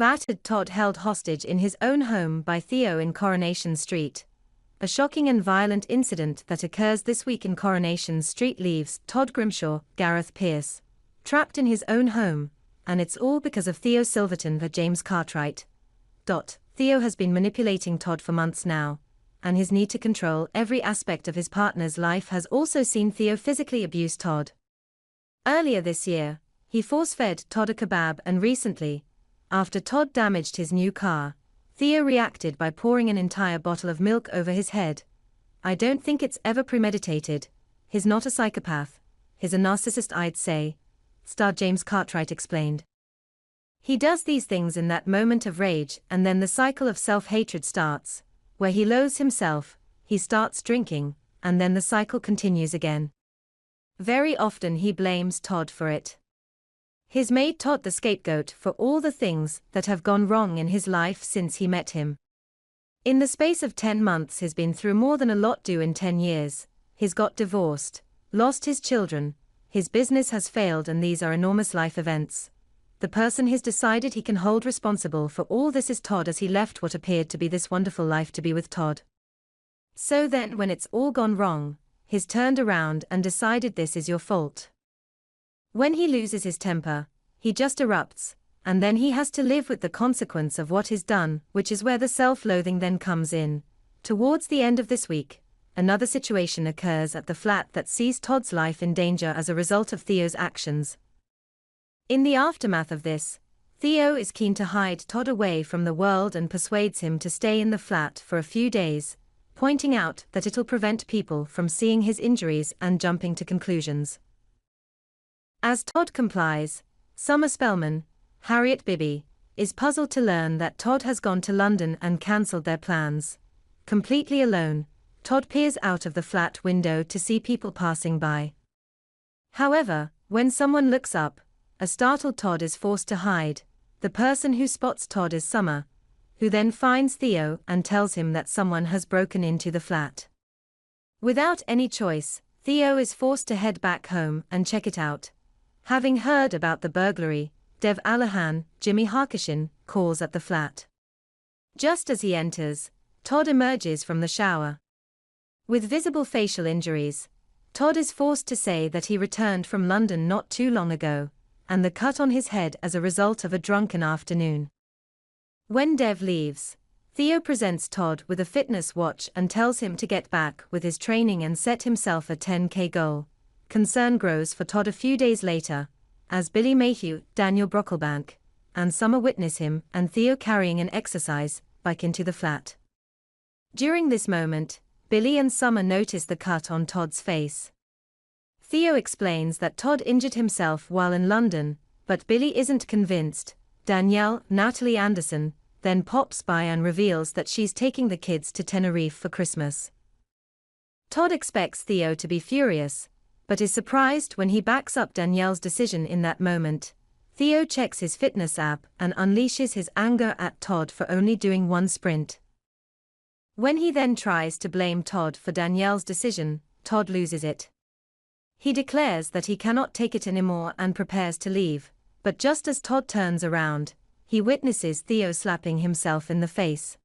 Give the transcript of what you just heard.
battered Todd held hostage in his own home by Theo in Coronation Street. A shocking and violent incident that occurs this week in Coronation Street leaves Todd Grimshaw, Gareth Pierce, trapped in his own home, and it's all because of Theo Silverton and James Cartwright. Theo has been manipulating Todd for months now, and his need to control every aspect of his partner's life has also seen Theo physically abuse Todd. Earlier this year, he force-fed Todd a kebab, and recently, after Todd damaged his new car, Theo reacted by pouring an entire bottle of milk over his head. "I don't think it's ever premeditated. He's not a psychopath. He's a narcissist, I'd say," star James Cartwright explained. "He does these things in that moment of rage, and then the cycle of self-hatred starts, where he loathes himself, he starts drinking, and then the cycle continues again. Very often he blames Todd for it. He's made Todd the scapegoat for all the things that have gone wrong in his life since he met him. In the space of 10 months he's been through more than a lot do in 10 years. He's got divorced, lost his children, his business has failed, and these are enormous life events. The person he's decided he can hold responsible for all this is Todd, as he left what appeared to be this wonderful life to be with Todd. So then when it's all gone wrong, he's turned around and decided this is your fault. When he loses his temper, he just erupts, and then he has to live with the consequence of what he's done, which is where the self-loathing then comes in. Towards the end of this week, another situation occurs at the flat that sees Todd's life in danger as a result of Theo's actions. In the aftermath of this, Theo is keen to hide Todd away from the world and persuades him to stay in the flat for a few days, pointing out that it'll prevent people from seeing his injuries and jumping to conclusions. As Todd complies, Summer Spellman, Harriet Bibby, is puzzled to learn that Todd has gone to London and cancelled their plans. Completely alone, Todd peers out of the flat window to see people passing by. However, when someone looks up, a startled Todd is forced to hide. The person who spots Todd is Summer, who then finds Theo and tells him that someone has broken into the flat. Without any choice, Theo is forced to head back home and check it out. Having heard about the burglary, Dev Allahan, Jimmy Harkishin, calls at the flat. Just as he enters, Todd emerges from the shower. With visible facial injuries, Todd is forced to say that he returned from London not too long ago, and the cut on his head as a result of a drunken afternoon. When Dev leaves, Theo presents Todd with a fitness watch and tells him to get back with his training and set himself a 10K goal. Concern grows for Todd a few days later, as Billy Mayhew, Daniel Brocklebank, and Summer witness him and Theo carrying an exercise bike into the flat. During this moment, Billy and Summer notice the cut on Todd's face. Theo explains that Todd injured himself while in London, but Billy isn't convinced. Danielle, Natalie Anderson, then pops by and reveals that she's taking the kids to Tenerife for Christmas. Todd expects Theo to be furious, but is surprised when he backs up Danielle's decision in that moment. Theo checks his fitness app and unleashes his anger at Todd for only doing one sprint. When he then tries to blame Todd for Danielle's decision, Todd loses it. He declares that he cannot take it anymore and prepares to leave, but just as Todd turns around, he witnesses Theo slapping himself in the face.